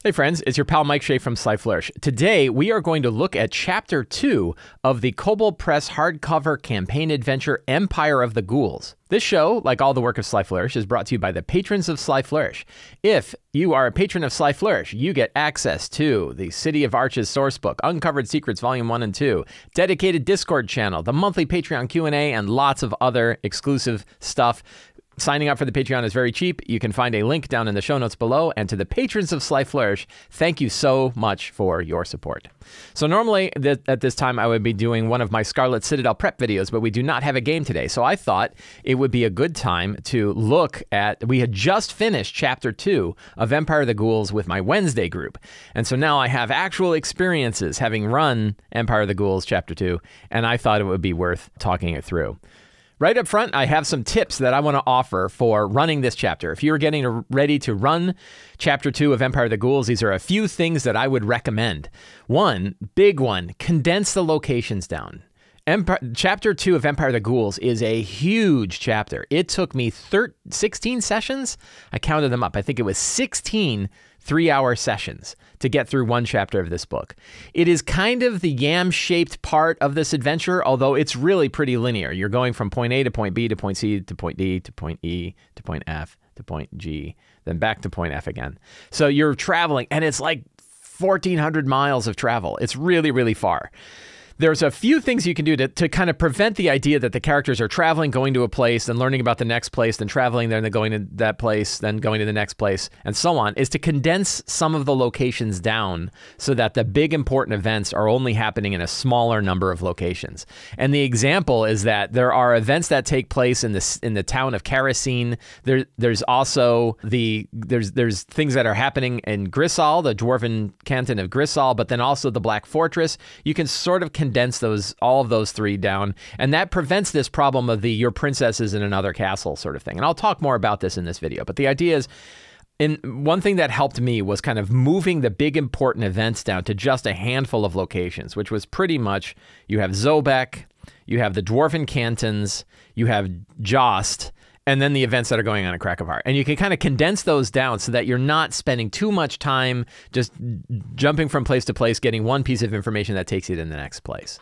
Hey friends, it's your pal Mike Shea from Sly Flourish. Today we are going to look at Chapter 2 of the Kobold Press hardcover campaign adventure Empire of the Ghouls. This show, like all the work of Sly Flourish, is brought to you by the patrons of Sly Flourish. If you are a patron of Sly Flourish, you get access to the City of Arches sourcebook, Uncovered Secrets Volume 1 and 2, dedicated Discord channel, the monthly Patreon Q&A, and lots of other exclusive stuff. Signing up for the Patreon is very cheap. You can find a link down in the show notes below. And to the patrons of Sly Flourish, thank you so much for your support. So normally at this time, I would be doing one of my Scarlet Citadel prep videos, but we do not have a game today. So I thought it would be a good time to look at, we had just finished Chapter 2 of Empire of the Ghouls with my Wednesday group. And so now I have actual experiences having run Empire of the Ghouls Chapter 2, and I thought it would be worth talking it through. Right up front, I have some tips that I want to offer for running this chapter. If you're getting ready to run Chapter 2 of Empire of the Ghouls, these are a few things that I would recommend. One, big one, condense the locations down. Chapter 2 of Empire of the Ghouls is a huge chapter. It took me 16 sessions. I counted them up. I think it was 16 3-hour sessions to get through one chapter of this book. It is kind of the yam-shaped part of this adventure, although it's really pretty linear. You're going from point A to point B to point C to point D to point E to point F to point G, then back to point F again. So you're traveling, and it's like 1,400 miles of travel. It's really, really far. There's a few things you can do to kind of prevent the idea that the characters are traveling, going to a place, then learning about the next place, then traveling there, and then going to that place, then going to the next place, and so on, is to condense some of the locations down so that the big important events are only happening in a smaller number of locations. And the example is that there are events that take place in the town of Kerosene. There's also there's things that are happening in Grisal, the dwarven canton of Grisal, but then also the Black Fortress. You can sort of condense all of those three down, and that prevents this problem of your princess is in another castle sort of thing. And I'll talk more about this in this video, but the idea is, one thing that helped me was kind of moving the big important events down to just a handful of locations, which was pretty much, you have Zobek, you have the dwarven cantons, you have Jost, and then the events that are going on in Krakovar. And you can kind of condense those down so that you're not spending too much time just jumping from place to place, getting one piece of information that takes you to the next place.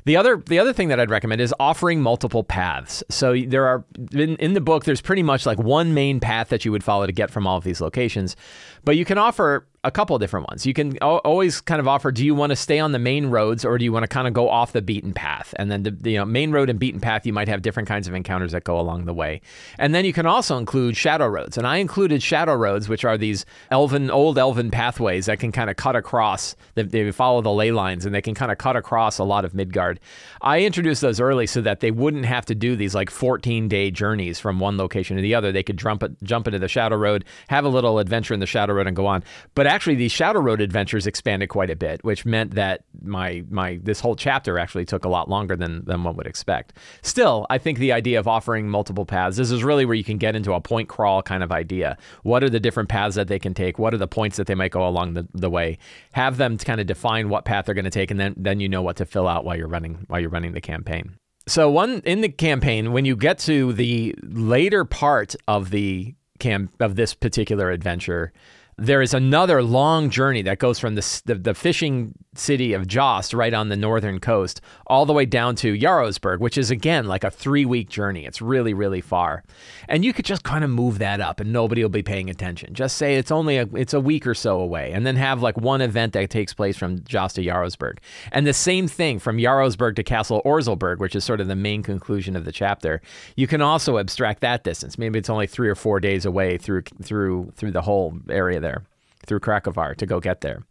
The other thing that I'd recommend is offering multiple paths. So there are, in the book, there's pretty much like one main path that you would follow to get from all of these locations, but you can offer a couple of different ones. You can always kind of offer, do you want to stay on the main roads, or do you want to kind of go off the beaten path? And then the main road and beaten path, you might have different kinds of encounters that go along the way. And then you can also include shadow roads. And I included shadow roads, which are these old elven pathways that can kind of cut across, they follow the ley lines, and they can kind of cut across a lot of Midgard. I introduced those early so that they wouldn't have to do these like 14-day journeys from one location to the other. They could jump into the shadow road, have a little adventure in the shadow road, and go on. But actually, these shadow road adventures expanded quite a bit, which meant that this whole chapter actually took a lot longer than one would expect. Still, I think the idea of offering multiple paths, this is really where you can get into a point crawl kind of idea. What are the different paths that they can take? What are the points that they might go along the way? Have them kind of define what path they're going to take, and then you know what to fill out while you're running the campaign. So in the campaign, when you get to the later part of this particular adventure, there is another long journey that goes from the fishing city of Jost right on the northern coast all the way down to Jarlsberg, which is, again, like a 3-week journey. It's really, really far. And you could just kind of move that up and nobody will be paying attention. Just say it's a week or so away, and then have like one event that takes place from Jost to Jarlsberg. And the same thing from Jarlsberg to Castle Orzelberg, which is sort of the main conclusion of the chapter. You can also abstract that distance. Maybe it's only 3 or 4 days away through the whole area there, through Krakovar, to go get there.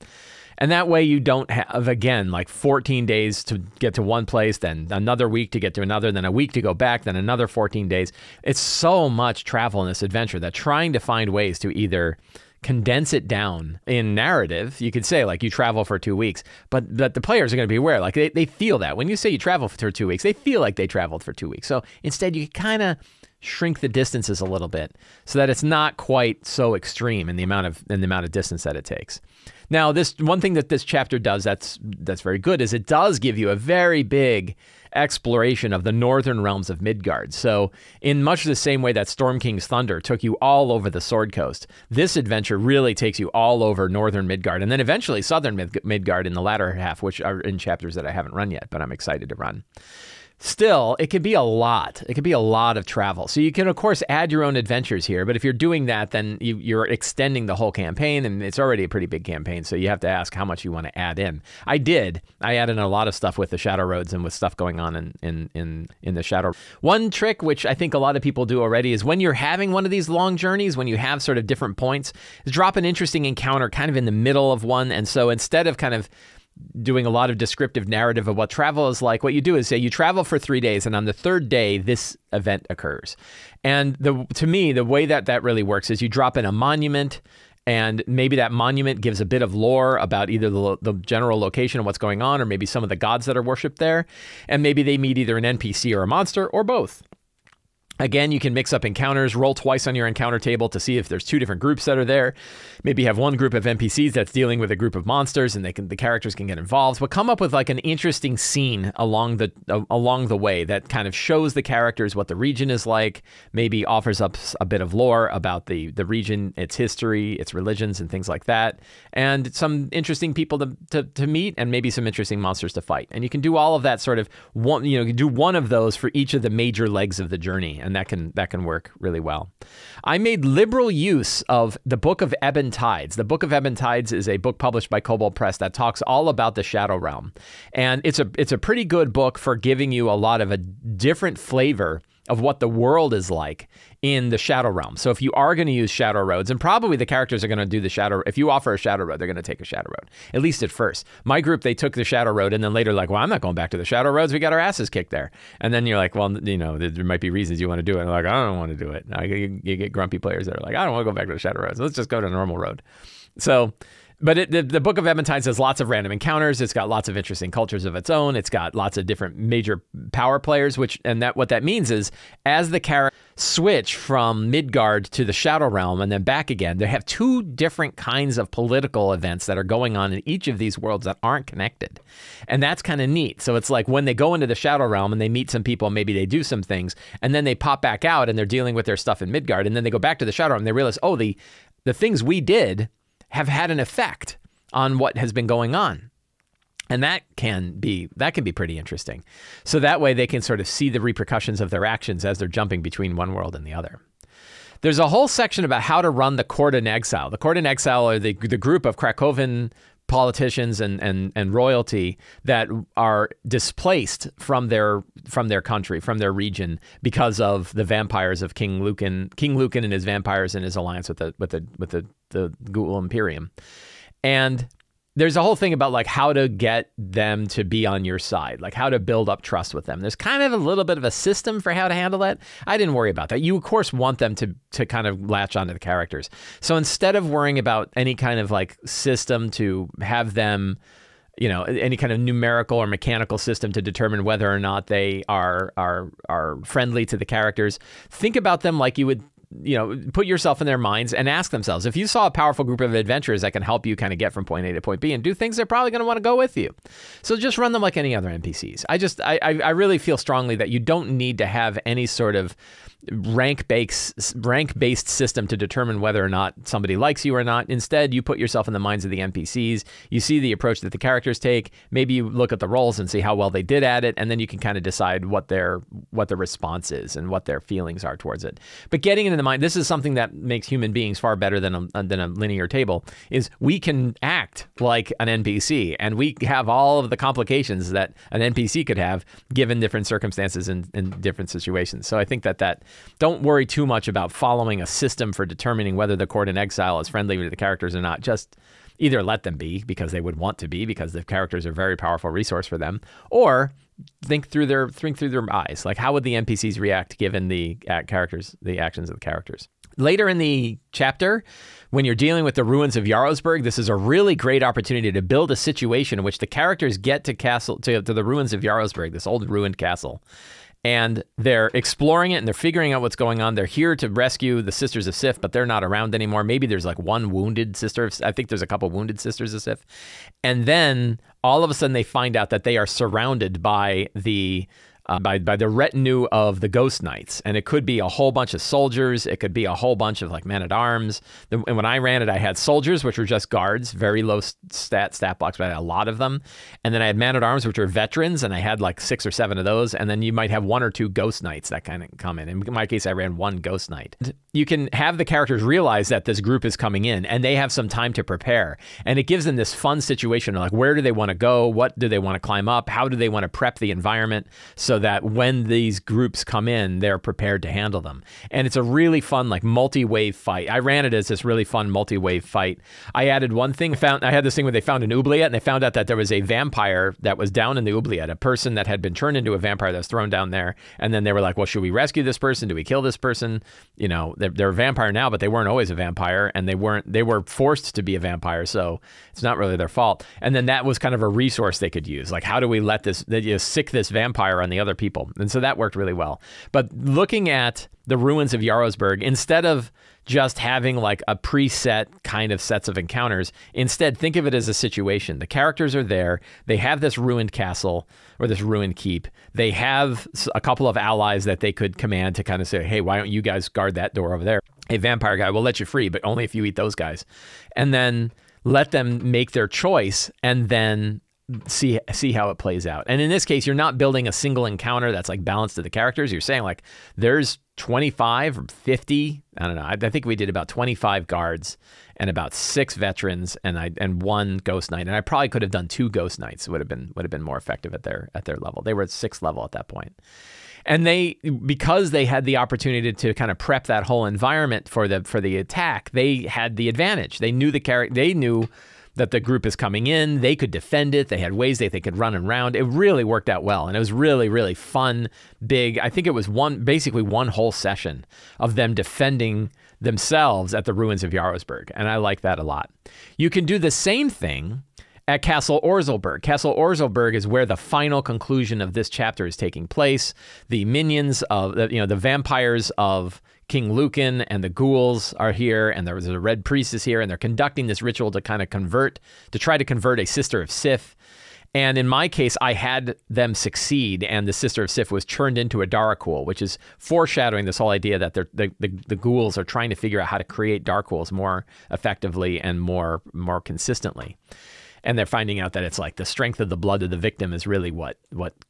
And that way you don't have, again, like 14 days to get to one place, then another week to get to another, then a week to go back, then another 14 days. It's so much travel in this adventure that trying to find ways to either condense it down in narrative, you could say like you travel for 2 weeks, but the players are going to be aware, like they feel that. When you say you travel for 2 weeks, they feel like they traveled for 2 weeks. So instead you kind of shrink the distances a little bit so that it's not quite so extreme in the amount of distance that it takes. Now, this one thing that this chapter does that's very good is it does give you a very big exploration of the northern realms of Midgard. So in much the same way that Storm King's Thunder took you all over the Sword Coast, this adventure really takes you all over northern Midgard and then eventually southern Midgard in the latter half, which are in chapters that I haven't run yet, but I'm excited to run. Still, it can be a lot. It can be a lot of travel. So you can, of course, add your own adventures here. But if you're doing that, then you're extending the whole campaign, and it's already a pretty big campaign. So you have to ask how much you want to add in. I did. I added in a lot of stuff with the Shadow Roads and with stuff going on in the Shadow. One trick, which I think a lot of people do already, is when you're having one of these long journeys, when you have sort of different points, is drop an interesting encounter kind of in the middle of one. And so instead of kind of doing a lot of descriptive narrative of what travel is like, what you do is say you travel for 3 days, and on the third day, this event occurs. And to me, the way that really works is you drop in a monument, and maybe that monument gives a bit of lore about either the general location of what's going on, or maybe some of the gods that are worshipped there. And maybe they meet either an NPC or a monster, or both. Again, you can mix up encounters, roll twice on your encounter table to see if there's 2 different groups that are there. Maybe you have one group of NPCs that's dealing with a group of monsters and the characters can get involved, but come up with like an interesting scene along the way that kind of shows the characters what the region is like, maybe offers up a bit of lore about the region, its history, its religions and things like that, and some interesting people to meet and maybe some interesting monsters to fight. And you can do all of that sort of you can do one of those for each of the major legs of the journey. And that can work really well. I made liberal use of the Book of Ebb and Tides. The Book of Ebb and Tides is a book published by Kobold Press that talks all about the Shadow Realm. And it's a pretty good book for giving you a lot of a different flavor of what the world is like in the Shadow Realm. So if you are going to use Shadow Roads, and probably the characters are going to do the Shadow, if you offer a Shadow Road, they're going to take a Shadow Road, at least at first. My group, they took the Shadow Road, and then later like, well, I'm not going back to the Shadow Roads. We got our asses kicked there. And then you're like, well, there might be reasons you want to do it. And like, I don't want to do it. You get grumpy players that are like, I don't want to go back to the Shadow Roads. Let's just go to the normal road. So, but the Book of Ebb and Tides has lots of random encounters. It's got lots of interesting cultures of its own. It's got lots of different major power players, what that means is as the characters switch from Midgard to the Shadow Realm and then back again, they have 2 different kinds of political events that are going on in each of these worlds that aren't connected. And that's kind of neat. So it's like when they go into the Shadow Realm and they meet some people, maybe they do some things, and then they pop back out and they're dealing with their stuff in Midgard, and then they go back to the Shadow Realm and they realize, oh, the things we did have had an effect on what has been going on. And that can be pretty interesting. So that way they can sort of see the repercussions of their actions as they're jumping between one world and the other. There's a whole section about how to run the Court in Exile. The Court in Exile are the group of Krakovan politicians and royalty that are displaced from their country, from their region, because of the vampires of King Lucan and his vampires and his alliance with the Ghoul Imperium. And there's a whole thing about like how to get them to be on your side, like how to build up trust with them. There's kind of a little bit of a system for how to handle that. I didn't worry about that. You, of course, want them to kind of latch onto the characters. So instead of worrying about any kind of like system to have them, any kind of numerical or mechanical system to determine whether or not they are friendly to the characters, think about them like you would put yourself in their minds and ask themselves, if you saw a powerful group of adventurers that can help you kind of get from point A to point B and do things, they're probably going to want to go with you. So just run them like any other NPCs. I really feel strongly that you don't need to have any sort of rank-based system to determine whether or not somebody likes you or not. Instead, you put yourself in the minds of the NPCs. You see the approach that the characters take. Maybe you look at the roles and see how well they did at it, and then you can kind of decide what the response is and what their feelings are towards it. But getting into the mind, this is something that makes human beings far better than a linear table, is we can act like an NPC, and we have all of the complications that an NPC could have given different circumstances and different situations. So I think that don't worry too much about following a system for determining whether the Court in Exile is friendly to the characters or not. Just either let them be because they would want to be, because the characters are a very powerful resource for them, or think through their eyes. Like, how would the NPCs react given the actions of the characters? Later in the chapter, when you're dealing with the ruins of Jarlsberg, this is a really great opportunity to build a situation in which the characters get to the ruins of Jarlsberg, this old ruined castle. and they're exploring it and they're figuring out what's going on. They're here to rescue the Sisters of Sif, but they're not around anymore. Maybe there's like one wounded sister. I think there's a couple wounded Sisters of Sif. And then all of a sudden they find out that they are surrounded by the retinue of the Ghost Knights. And it could be a whole bunch of soldiers. It could be a whole bunch of like men-at-arms. And when I ran it, I had soldiers, which were just guards, very low stat blocks, but I had a lot of them. And then I had men-at-arms, which were veterans, and I had like 6 or 7 of those. And then you might have 1 or 2 Ghost Knights that kind of come in. In my case, I ran 1 Ghost Knight. You can have the characters realize that this group is coming in, and they have some time to prepare. And it gives them this fun situation of like, where do they want to go? What do they want to climb up? How do they want to prep the environment so that when these groups come in, they're prepared to handle them. And it's a really fun, like multi-wave fight. I ran it as this really fun multi-wave fight. I added one thing, I had this thing where they found an oubliette, and they found out that there was a vampire that was down in the oubliette, a person that had been turned into a vampire that was thrown down there. And then they were like, well, should we rescue this person? Do we kill this person? You know, they're a vampire now, but they weren't always a vampire, and they were forced to be a vampire. So it's not really their fault. And then that was kind of a resource they could use. Like, how do we let sick this vampire on the other people? And so that worked really well. But looking at the ruins of Jarlsberg, instead of just having like a preset kind of sets of encounters, instead think of it as a situation. The characters are there. They have this ruined castle or this ruined keep. They have a couple of allies that they could command to kind of say, hey, why don't you guys guard that door over there? A vampire guy will let you free, but only if you eat those guys. And then let them make their choice, and then see how it plays out. And in this case, you're not building a single encounter that's like balanced to the characters. You're saying like there's 25 or 50, I don't know. I think we did about 25 guards and about 6 veterans and 1 Ghost Knight. And I probably could have done 2 Ghost Knights. It would have been more effective at their level. They were at 6th level at that point. And because they had the opportunity to kind of prep that whole environment for the attack, they had the advantage. They knew they knew that the group is coming in. They could defend it. They had ways they could run around. It really worked out well. And it was really, really fun, big. I think it was basically one whole session of them defending themselves at the ruins of Jarlsberg. And I like that a lot. You can do the same thing at Castle Orzelburg. Castle Orzelburg is where the final conclusion of this chapter is taking place. The minions of, the vampires of King Lucan and the ghouls are here, and there's a red priestess here, and they're conducting this ritual to kind of try to convert a Sister of Sif. And in my case, I had them succeed, and the Sister of Sif was turned into a Darkhoul, which is foreshadowing this whole idea that the ghouls are trying to figure out how to create Darkhouls more effectively and more consistently. And they're finding out that it's like the strength of the blood of the victim is really what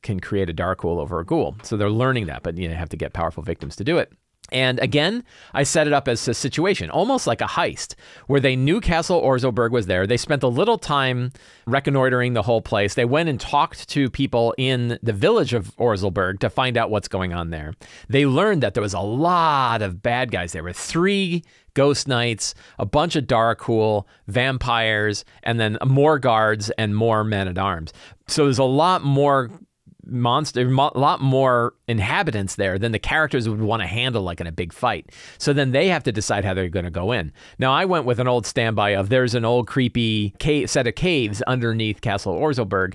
can create a Darkhoul over a ghoul. So they're learning that, but you have to get powerful victims to do it. And again, I set it up as a situation, almost like a heist, where they knew Castle Orzelburg was there. They spent a little time reconnoitering the whole place. They went and talked to people in the village of Orzelburg to find out what's going on there. They learned that there was a lot of bad guys. There were 3 Ghost Knights, a bunch of Darkhoul, vampires, and then more guards and more men-at-arms. So there's a lot more a lot more inhabitants there than the characters would want to handle like in a big fight. So then they have to decide how they're going to go in. Now I went with an old standby of there's an old creepy set of caves underneath Castle Orzelburg,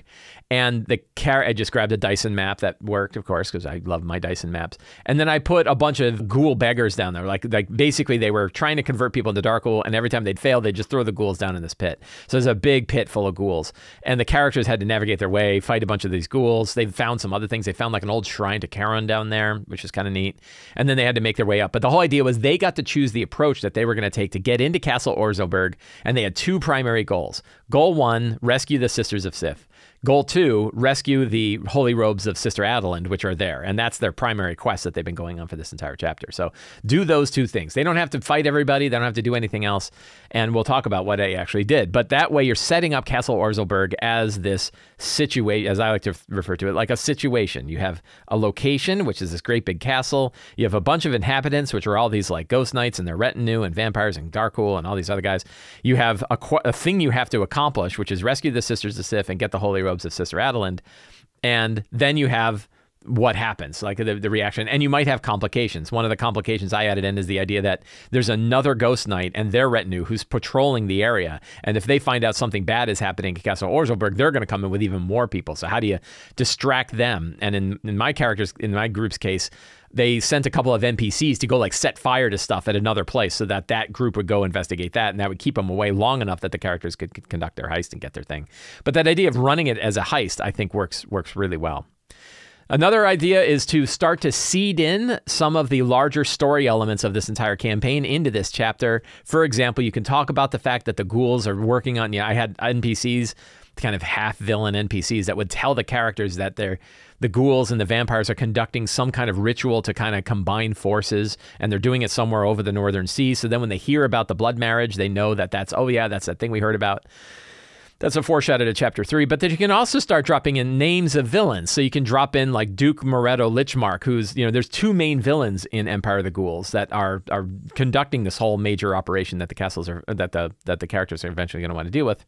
and I just grabbed a Dyson map that worked, of course, because I love my Dyson maps. And then I put a bunch of ghoul beggars down there. Like basically they were trying to convert people into Darkhoul, and every time they'd fail, they'd just throw the ghouls down in this pit. So there's a big pit full of ghouls, and the characters had to navigate their way, fight a bunch of these ghouls. They found some other things. They found like an old shrine to Charon down there, which is kind of neat. And then they had to make their way up. But the whole idea was they got to choose the approach that they were going to take to get into Castle Orzelburg, and they had 2 primary goals. Goal 1, rescue the Sisters of Sif. Goal 2, rescue the holy robes of Sister Adelind, which are there. And that's their primary quest that they've been going on for this entire chapter. So do those 2 things. They don't have to fight everybody. They don't have to do anything else. And we'll talk about what they actually did. But that way you're setting up Castle Orzelburg as this situation, as I like to refer to it, like a situation. You have a location, which is this great big castle. You have a bunch of inhabitants, which are all these like ghost knights and their retinue and vampires and Darkhoul and all these other guys. You have a thing you have to accomplish, which is rescue the Sisters of Sif and get the holy robes of Sister Adelind. And then you have what happens, like the reaction. And you might have complications. One of the complications I added in is the idea that there's another ghost knight and their retinue who's patrolling the area. And if they find out something bad is happening at Castle Orzelberg, they're going to come in with even more people. So how do you distract them? And in my group's case, they sent a couple of NPCs to go like set fire to stuff at another place so that that group would go investigate that, and that would keep them away long enough that the characters could conduct their heist and get their thing. But that idea of running it as a heist, I think works really well. Another idea is to start to seed in some of the larger story elements of this entire campaign into this chapter. For example, you can talk about the fact that the ghouls are working on, I had NPCs, kind of half-villain NPCs that would tell the characters that the ghouls and the vampires are conducting some kind of ritual to kind of combine forces, and they're doing it somewhere over the Northern Sea. So then when they hear about the blood marriage, they know that that's that thing we heard about. That's a foreshadow to chapter 3, but then you can also start dropping in names of villains. So you can drop in like Duke Moretto Lichmark, who's, there's two main villains in Empire of the Ghouls that are conducting this whole major operation that the castles are, that the characters are eventually going to want to deal with.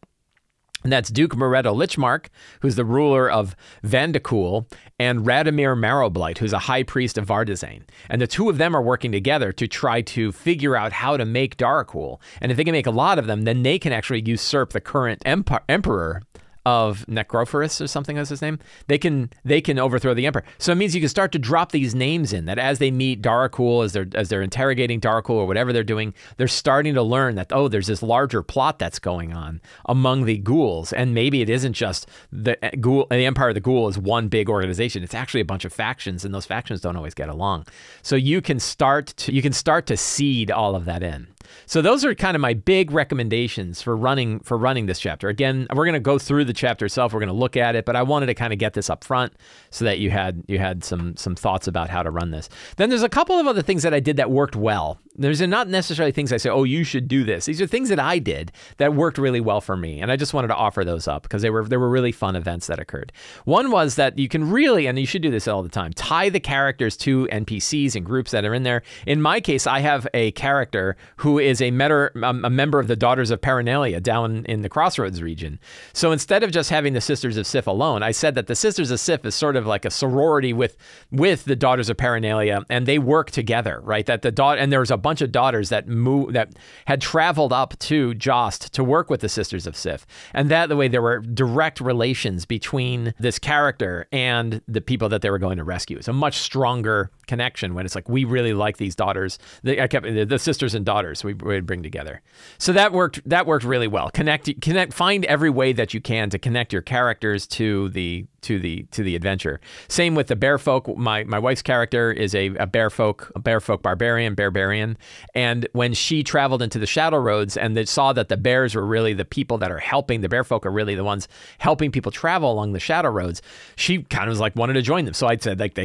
And that's Duke Moretto Lichmark, who's the ruler of Vandekool, and Radomir Marrowblight, who's a high priest of Vardazane. And the two of them are working together to try to figure out how to make Darakool. And if they can make a lot of them, then they can actually usurp the current emperor of Necrophorus or something was his name. They can overthrow the emperor. So it means you can start to drop these names in, that as they meet Darakool, as they're interrogating Darakool or whatever they're doing, they're starting to learn that, oh, there's this larger plot that's going on among the ghouls. And maybe it isn't just the Empire of the Ghoul is one big organization. It's actually a bunch of factions, and those factions don't always get along. So you can start to seed all of that in. So those are kind of my big recommendations for running this chapter. Again, we're going to go through the chapter itself. We're going to look at it, but I wanted to kind of get this up front so that you had some thoughts about how to run this. Then there's a couple of other things that I did that worked well. There's not necessarily things I say, oh, you should do this. These are things that I did that worked really well for me, and I just wanted to offer those up because they were really fun events that occurred. One was that you can really, and you should do this all the time, tie the characters to NPCs and groups that are in there. In my case, I have a character who is a member of the Daughters of Paranelia down in the Crossroads region. So instead of just having the Sisters of Sif alone, I said that the Sisters of Sif is sort of like a sorority with the Daughters of Paranelia, and they work together, right? And there was a bunch of daughters that had traveled up to Jost to work with the Sisters of Sif, and that the way there were direct relations between this character and the people that they were going to rescue. It's a much stronger connection when it's like, we really like these daughters. The sisters and daughters we would bring together. So that worked really well. Find every way that you can to connect your characters to the adventure. Same with the bear folk. My wife's character is a bear folk barbarian. And when she traveled into the Shadow Roads and they saw that the bears were really the people that are helping, the bear folk are really the ones helping people travel along the Shadow Roads, she kind of was like, wanted to join them. So I said, like,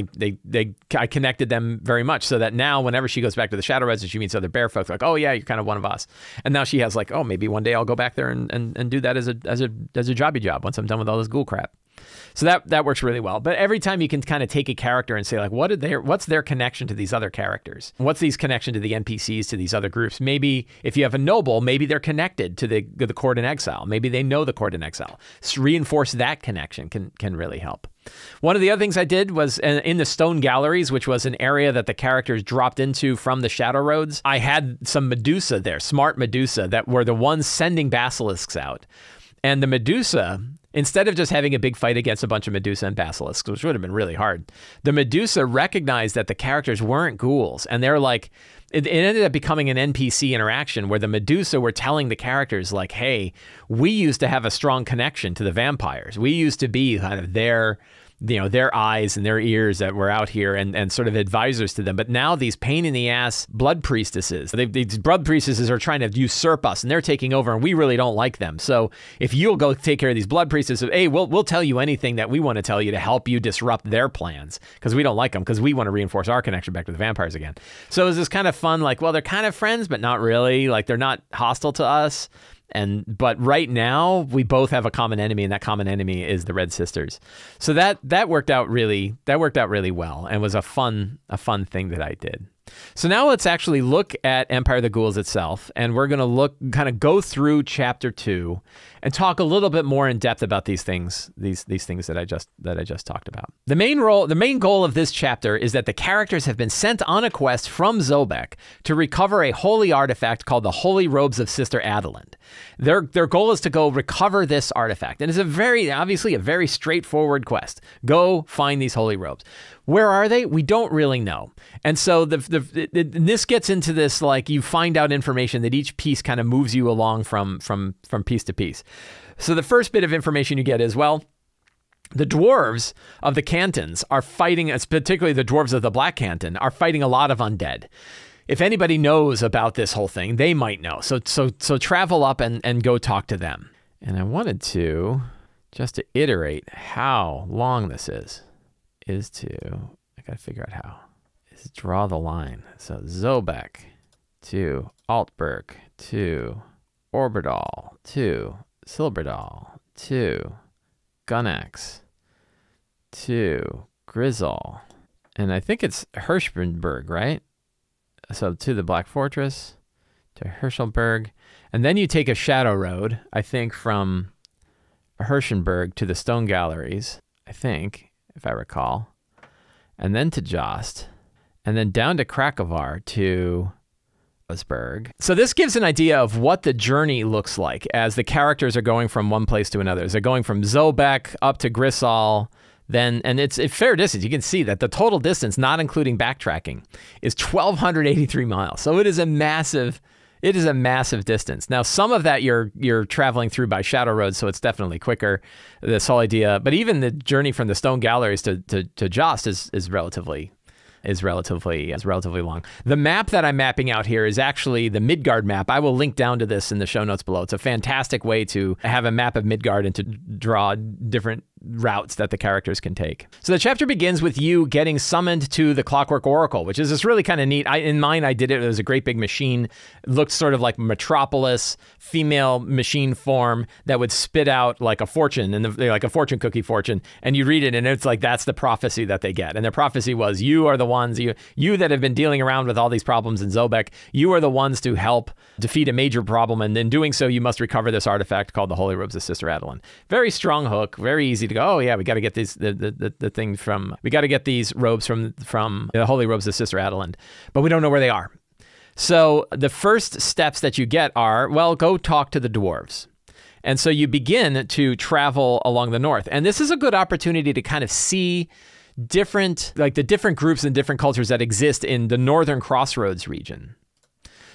I connected them very much, so that now whenever she goes back to the Shadow Roads and she meets other bear folk, like, oh yeah, you're kind of one of us. And now she has like, oh, maybe one day I'll go back there and do that as a jobby job once I'm done with all this ghoul crap. So that works really well. But every time you can kind of take a character and say, like, what's their connection to these other characters? What's these connection to the NPCs, to these other groups? Maybe if you have a noble, maybe they're connected to the court in exile. Maybe they know the court in exile. So reinforce that connection can really help. One of the other things I did was in the Stone Galleries, which was an area that the characters dropped into from the Shadow Roads, I had some Medusa there, smart Medusa, that were the ones sending basilisks out. And the Medusa, instead of just having a big fight against a bunch of Medusa and basilisks, which would have been really hard, the Medusa recognized that the characters weren't ghouls. And they're like, it ended up becoming an NPC interaction where the Medusa were telling the characters, like, hey, we used to have a strong connection to the vampires. We used to be kind of their eyes and their ears that were out here and sort of advisors to them. But now these pain in the ass blood priestesses, these blood priestesses are trying to usurp us, and they're taking over, and we really don't like them. So if you'll go take care of these blood priestesses, hey, we'll tell you anything that we want to tell you to help you disrupt their plans, because we don't like them, because we want to reinforce our connection back to the vampires again. So it was this kind of fun, like, well, they're kind of friends, but not really. Like, they're not hostile to us. But right now we both have a common enemy, and that common enemy is the Red Sisters. So that worked out really well, and was a fun thing that I did. So now let's actually look at Empire of the Ghouls itself, and we're going to kind of go through chapter 2 and talk a little bit more in depth about these things that I just talked about. The main goal of this chapter is that the characters have been sent on a quest from Zobek to recover a holy artifact called the Holy Robes of Sister Adelind. Their goal is to go recover this artifact, and it's obviously a very straightforward quest. Go find these holy robes. Where are they? We don't really know. And so this gets into this, like, you find out information that each piece kind of moves you along from piece to piece. So the first bit of information you get is, well, the dwarves of the cantons are fighting, particularly the dwarves of the Black Canton, are fighting a lot of undead. If anybody knows about this whole thing, they might know. So travel up and go talk to them. And I wanted to, just to iterate how long this is I gotta figure out how, is draw the line. So Zobek to Altberg to Orbidal to Silberdal to Gunnax to Grizzle. And I think it's Hirschenberg, right? So to the Black Fortress, to Hirschelberg. And then you take a shadow road, I think, from Hirschenberg to the Stone Galleries, I think, if I recall. And then to Jost. And then down to Krakovar to Osberg. So this gives an idea of what the journey looks like as the characters are going from one place to another. They're going from Zobek up to Grissal. And it's a fair distance. You can see that the total distance, not including backtracking, is 1,283 miles. So it is a massive distance. Now, some of that you're traveling through by shadow roads, so it's definitely quicker. This whole idea, but even the journey from the Stone Galleries to Jost is relatively long. The map that I'm mapping out here is actually the Midgard map. I will link down to this in the show notes below. It's a fantastic way to have a map of Midgard and to draw different routes that the characters can take. So the chapter begins with you getting summoned to the Clockwork Oracle, which is this really kind of neat. In mine, I did it. It was a great big machine. It looked sort of like Metropolis, female machine form that would spit out like a fortune, and like a fortune cookie fortune. And you read it, and it's like that's the prophecy that they get. And their prophecy was, you are the ones, you that have been dealing around with all these problems in Zobek, you are the ones to help defeat a major problem. And in doing so, you must recover this artifact called the Holy Robes of Sister Adelind. Very strong hook, very easy to go, oh yeah, we got to get these we got to get these robes from the Holy Robes of Sister Adelind, but we don't know where they are. So the first steps that you get are, well, go talk to the dwarves. And so you begin to travel along the north. And this is a good opportunity to kind of see the different groups and different cultures that exist in the northern crossroads region.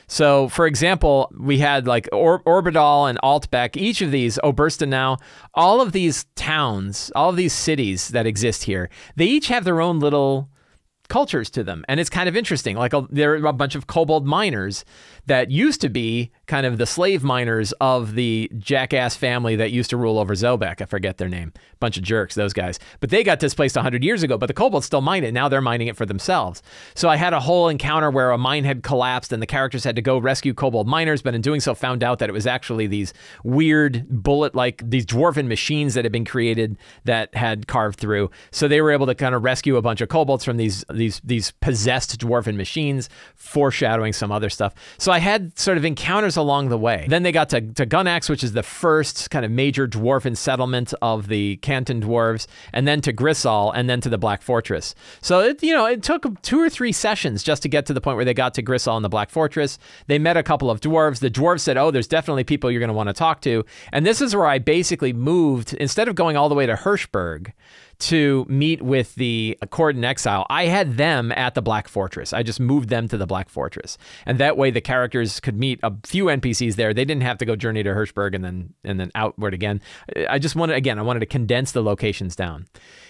So, for example, we had like Orbidal and Altbeck, each of these, Obersta now, all of these towns, all of these cities that exist here, they each have their own little cultures to them. And it's kind of interesting. Like there are a bunch of kobold miners that used to be kind of the slave miners of the jackass family that used to rule over Zobek. I forget their name. Bunch of jerks, those guys. But they got displaced 100 years ago, but the kobolds still mine it. Now they're mining it for themselves. So I had a whole encounter where a mine had collapsed and the characters had to go rescue kobold miners, but in doing so found out that it was actually these weird bullet-like, these dwarven machines that had been created that had carved through. So they were able to kind of rescue a bunch of kobolds from these possessed dwarven machines, foreshadowing some other stuff. So I had sort of encounters along the way. Then they got to Gunnax, which is the first kind of major dwarven settlement of the Canton dwarves, and then to Grissal, and then to the Black Fortress. So it took 2 or 3 sessions just to get to the point where they got to Grissal and the Black Fortress. They met a couple of dwarves. The dwarves said, oh, there's definitely people you're going to want to talk to. And this is where I basically moved, instead of going all the way to Hirschberg to meet with the court in exile, I had them at the Black Fortress. I just moved them to the Black Fortress. And that way the characters could meet a few NPCs there. They didn't have to go journey to Hirschberg and then outward again. I wanted to condense the locations down.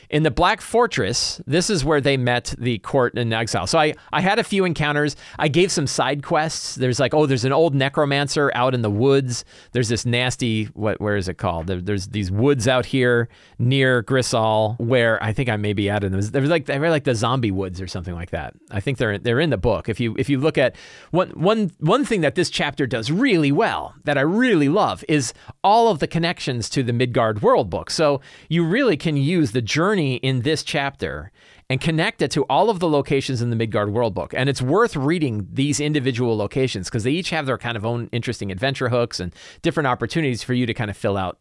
In the Black Fortress, this is where they met the court in exile. So I had a few encounters. I gave some side quests. There's like, oh, there's an old necromancer out in the woods. There's this nasty, where is it called? There's these woods out here near Grissal where I think I maybe added them. They were like the zombie woods or something like that. I think they're in the book. If you look at one thing that this chapter does really well, that I really love, is all of the connections to the Midgard World book. So you really can use the journey in this chapter and connect it to all of the locations in the Midgard World Book. And it's worth reading these individual locations because they each have their kind of own interesting adventure hooks and different opportunities for you to kind of fill out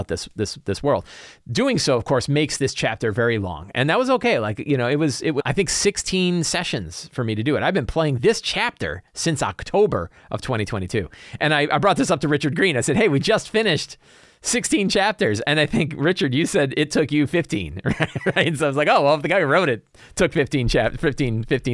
this world. Doing so, of course, makes this chapter very long. And that was okay. Like, you know, it was I think 16 sessions for me to do it. I've been playing this chapter since October of 2022. And I brought this up to Richard Green. I said, hey, we just finished 16 chapters. And I think, Richard, you said it took you 15, right? So I was like, oh, well, if the guy who wrote it took 15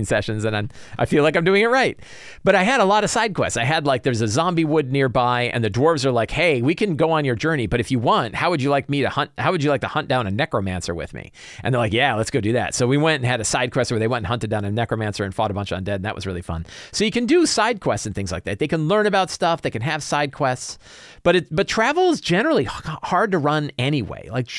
sessions, and I feel like I'm doing it right. But I had a lot of side quests. I had there's a zombie wood nearby, and the dwarves are like, hey, we can go on your journey, but if you want, how would you like to hunt down a necromancer with me? And they're like, yeah, let's go do that. So we went and had a side quest where they went and hunted down a necromancer and fought a bunch of undead, and that was really fun. So you can do side quests and things like that. They can learn about stuff. They can have side quests. But travel is generally hard to run anyway. Like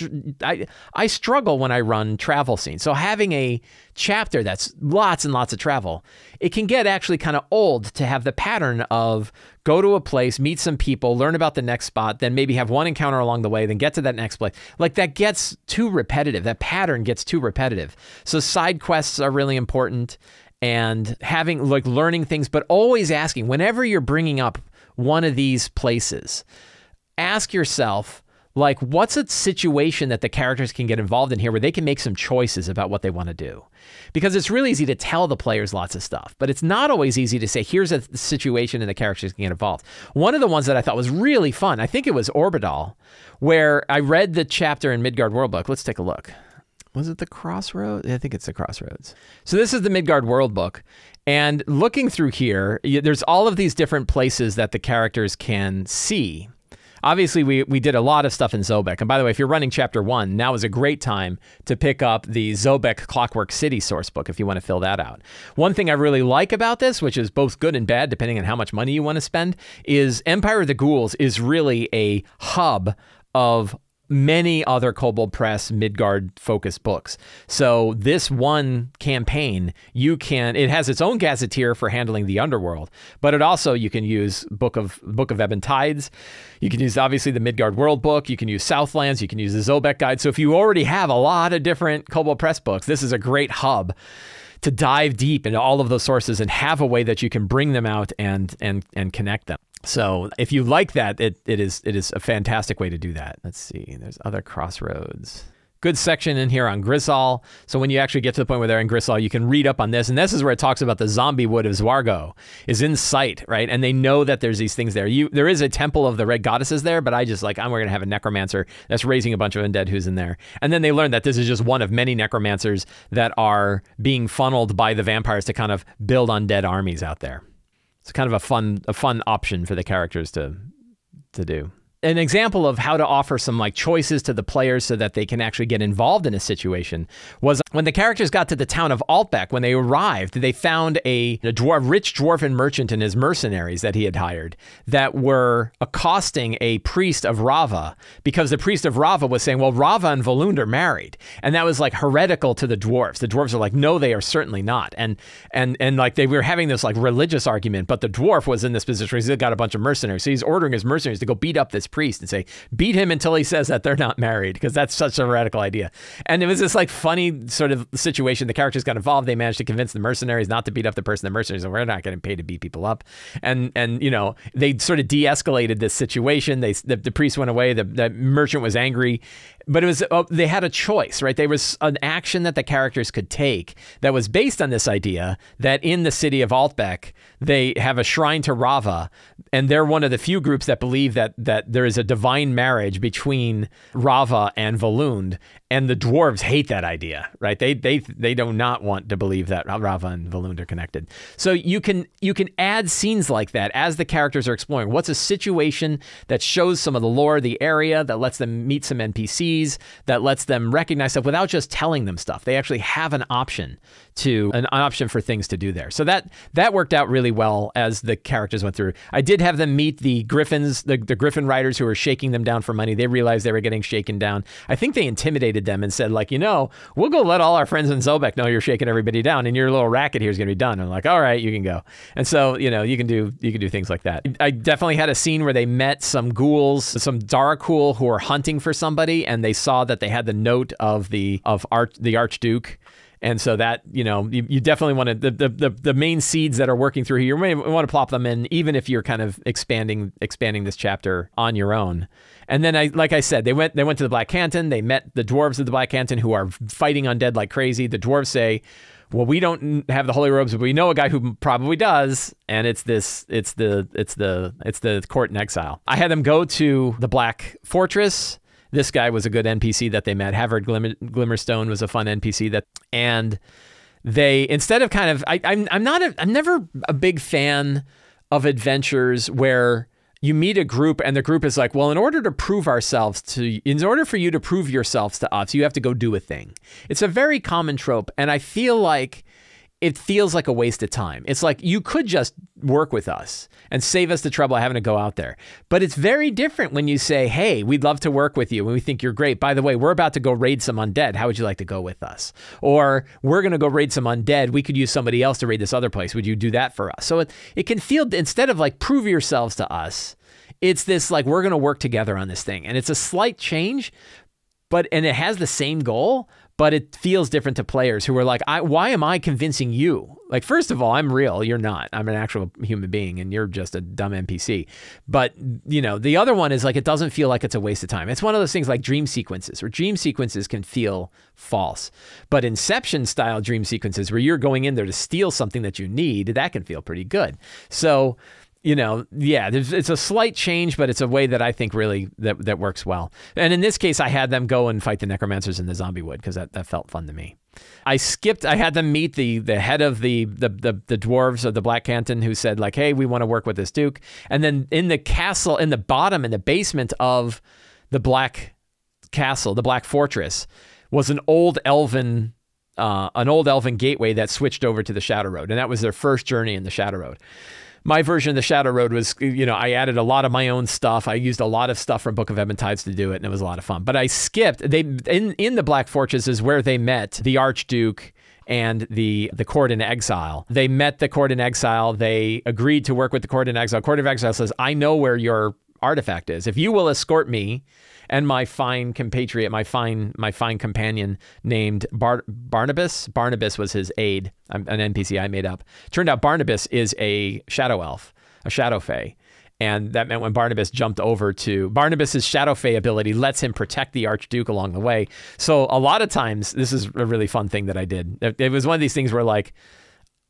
I struggle when I run travel scenes. So having a chapter that's lots and lots of travel, it can get actually kind of old to have the pattern of go to a place, meet some people, learn about the next spot, then maybe have one encounter along the way, then get to that next place. Like that gets too repetitive. That pattern gets too repetitive. So side quests are really important, and having learning things, but always asking whenever you're bringing up one of these places, ask yourself, what's a situation that the characters can get involved in here where they can make some choices about what they want to do? Because it's really easy to tell the players lots of stuff, but it's not always easy to say, here's a situation and the characters can get involved. One of the ones that I thought was really fun, I think it was Orbidal, where I read the chapter in Midgard World Book. Let's take a look. Was it the Crossroads? I think it's the Crossroads. So this is the Midgard World Book. And looking through here, there's all of these different places that the characters can see. Obviously, we did a lot of stuff in Zobek. And by the way, if you're running Chapter 1, now is a great time to pick up the Zobek Clockwork City source book if you want to fill that out. One thing I really like about this, which is both good and bad, depending on how much money you want to spend, is Empire of the Ghouls is really a hub of many other Kobold Press Midgard-focused books. So this one campaign, it has its own gazetteer for handling the underworld, but you can use Book of Ebb and Tides. You can use, obviously, the Midgard World Book. You can use Southlands. You can use the Zobek Guide. So if you already have a lot of different Kobold Press books, this is a great hub to dive deep into all of those sources and have a way that you can bring them out and connect them. So if you like that, it is a fantastic way to do that. Let's see, there's other Crossroads. Good section in here on Grisal. So when you actually get to the point where they're in Grisal, you can read up on this. And this is where it talks about the zombie wood of Zwargo is in sight, right? And they know that there's these things there. There is a temple of the red goddesses there, but we're going to have a necromancer that's raising a bunch of undead who's in there. And then they learn that this is just one of many necromancers that are being funneled by the vampires to kind of build undead armies out there. It's kind of a fun option for the characters to do. An example of how to offer some choices to the players so that they can actually get involved in a situation was when the characters got to the town of Altbeck. When they arrived, they found a rich dwarven merchant and his mercenaries that he had hired that were accosting a priest of Rava, because the priest of Rava was saying, well, Rava and Volund are married. And that was heretical to the dwarves. The dwarves are like, no, they are certainly not. And they were having this religious argument, but the dwarf was in this position where he's got a bunch of mercenaries. So he's ordering his mercenaries to go beat up this priest and say, beat him until he says that they're not married, because that's such a radical idea. And it was this funny sort of situation. The characters got involved. They managed to convince the mercenaries not to beat up the person. The mercenaries said, we're not getting paid to beat people up. And they sort of de-escalated this situation. The priest went away. The merchant was angry. But it was they had a choice, right? There was an action that the characters could take that was based on this idea that in the city of Altbeck, they have a shrine to Rava, and they're one of the few groups that believe that there is a divine marriage between Rava and Volund, and the dwarves hate that idea, right? They do not want to believe that Rava and Volund are connected. So you can add scenes like that as the characters are exploring. What's a situation that shows some of the lore of the area, that lets them meet some NPCs, that lets them recognize stuff without just telling them stuff. They actually have an option for things to do there. So that worked out really well as the characters went through. I did have them meet the Griffins, the Griffin riders who were shaking them down for money. They realized they were getting shaken down. I think they intimidated them and said, we'll go let all our friends in Zobek know you're shaking everybody down, and your little racket here is going to be done. And I'm like, all right, you can go. And so, you can do things like that. I definitely had a scene where they met some ghouls, some Darakul who were hunting for somebody, and they saw that they had the note of the Archduke. And so that, you definitely want to, the main seeds that are working through here, you may want to plop them in, even if you're kind of expanding this chapter on your own. And then, like I said, they went to the Black Canton. They met the dwarves of the Black Canton who are fighting undead like crazy. The dwarves say, well, we don't have the holy robes, but we know a guy who probably does, and it's the court in exile. I had them go to the Black Fortress. This guy was a good NPC that they met. Havard Glimmerstone was a fun NPC and they, instead of kind of, I'm never a big fan of adventures where you meet a group and the group is like, well, in order for you to prove yourselves to us, you have to go do a thing. It's a very common trope, and I feel like it feels like a waste of time. It's like, you could just work with us and save us the trouble of having to go out there. But it's very different when you say, hey, we'd love to work with you and we think you're great. By the way, we're about to go raid some undead. How would you like to go with us? Or we're going to go raid some undead. We could use somebody else to raid this other place. Would you do that for us? So it can feel, instead of like, prove yourselves to us, it's this like, we're going to work together on this thing. And it's a slight change, and it has the same goal, but it feels different to players who are like, why am I convincing you? Like, first of all, I'm real. You're not. I'm an actual human being, and you're just a dumb NPC. But, the other one is like, it doesn't feel like it's a waste of time. It's one of those things like dream sequences, where dream sequences can feel false. But Inception-style dream sequences, where you're going in there to steal something that you need, that can feel pretty good. So, it's a slight change, but it's a way that I think really that works well. And in this case, I had them go and fight the necromancers in the zombie wood because that felt fun to me. I had them meet the head of the dwarves of the Black Canton, who said like, hey, we want to work with this duke. And then in the castle, in the basement of the Black Castle, the Black Fortress, was an old elven gateway that switched over to the Shadow Road. And that was their first journey in the Shadow Road. My version of the Shadow Road was, I added a lot of my own stuff. I used a lot of stuff from Book of Ebon Tides to do it, and it was a lot of fun. But I skipped. In the Black Fortress is where they met the Archduke and the court in exile. They met the court in exile. They agreed to work with the court in exile. Court of Exile says, I know where your artifact is. If you will escort me and my fine compatriot, my fine companion named Barnabas. Barnabas was his aide, an NPC I made up. Turned out Barnabas is a shadow elf, a shadow fae. And that meant when Barnabas jumped over to Barnabas's shadow fae ability lets him protect the Archduke along the way. So a lot of times, this is a really fun thing that I did. It was one of these things where like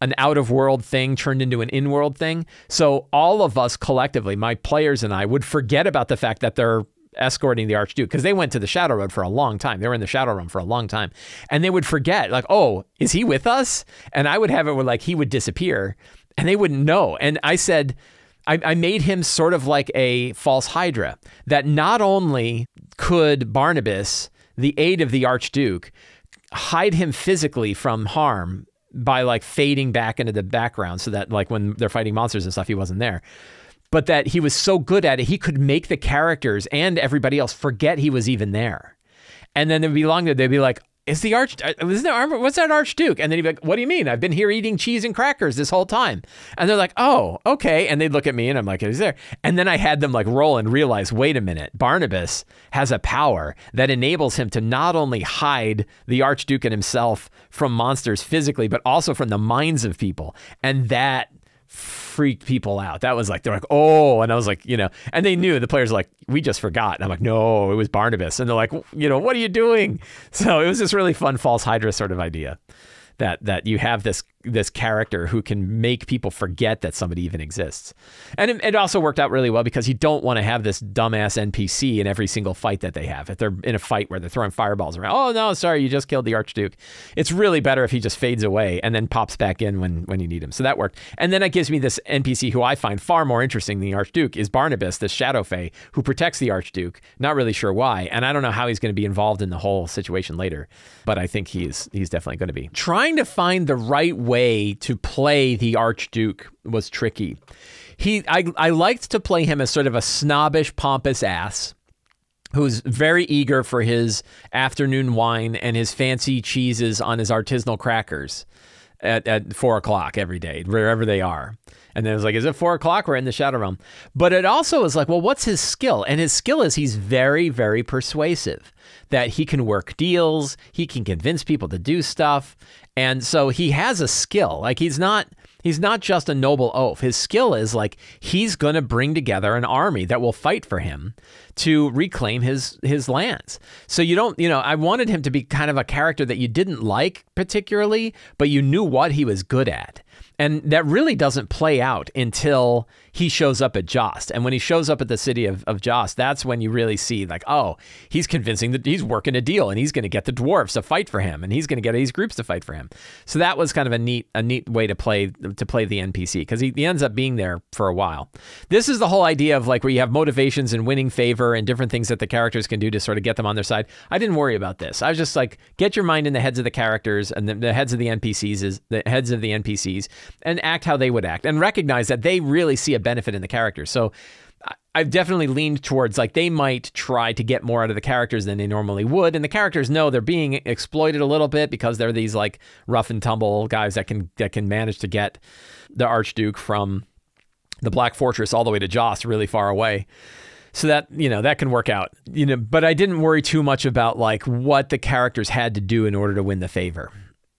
an out-of-world thing turned into an in-world thing. So all of us collectively, my players and I, would forget about the fact that they're escorting the Archduke, because they went to the Shadow Road for a long time. They were in the Shadow Realm for a long time. And they would forget, like, oh, is he with us? And I would have it where, like, he would disappear, and they wouldn't know. And I said, I made him sort of like a false Hydra, that not only could Barnabas, the aide of the Archduke, hide him physically from harm by, like, fading back into the background so that, like, when they're fighting monsters and stuff, he wasn't there. But that he was so good at it, he could make the characters and everybody else forget he was even there. And then they'd be like, what's that Archduke? And then he'd be like, what do you mean? I've been here eating cheese and crackers this whole time. And they're like, oh, okay. And they'd look at me and I'm like, he's there. And then I had them like roll and realize, wait a minute, Barnabas has a power that enables him to not only hide the Archduke and himself from monsters physically, but also from the minds of people. And that freaked people out. That was like, they're like, oh, and I was like, and they knew, the players were like, we just forgot. And I'm like, no, it was Barnabas. And they're like, what are you doing? So it was this really fun false Hydra sort of idea that you have this character who can make people forget that somebody even exists. And it also worked out really well because you don't want to have this dumbass NPC in every single fight that they have. If they're in a fight where they're throwing fireballs around, oh no, sorry, you just killed the Archduke. It's really better if he just fades away and then pops back in when you need him. So that worked. And then it gives me this NPC who I find far more interesting than the Archduke is Barnabas, this shadow fae who protects the Archduke. Not really sure why. And I don't know how he's going to be involved in the whole situation later, but I think he's definitely going to be. Trying to find the right way to play the Archduke was tricky. I liked to play him as sort of a snobbish, pompous ass who's very eager for his afternoon wine and his fancy cheeses on his artisanal crackers. at 4 o'clock every day, wherever they are. And then it was like, is it 4 o'clock? We're in the Shadow Realm. But it also is like, well, what's his skill? And his skill is he's very, very persuasive, that he can work deals. He can convince people to do stuff. And so he has a skill. Like he's not just a noble oaf. His skill is like, he's going to bring together an army that will fight for him to reclaim his lands. So I wanted him to be kind of a character that you didn't like particularly, but you knew what he was good at. And that really doesn't play out until he shows up at Jost. And when he shows up at the city of Jost, that's when you really see like, oh, he's convincing that he's working a deal and he's going to get the dwarves to fight for him and he's going to get these groups to fight for him. So that was kind of a neat way to play the NPC, because he ends up being there for a while. This is the whole idea of like where you have motivations and winning favor and different things that the characters can do to sort of get them on their side. I didn't worry about this. I was just like, get your mind in the heads of the characters and the heads of the NPCs, and act how they would act and recognize that they really see a benefit in the characters. So I've definitely leaned towards like they might try to get more out of the characters than they normally would. And the characters know they're being exploited a little bit because they're these like rough and tumble guys that can manage to get the Archduke from the Black Fortress all the way to Jost really far away. So that, that can work out, but I didn't worry too much about like what the characters had to do in order to win the favor.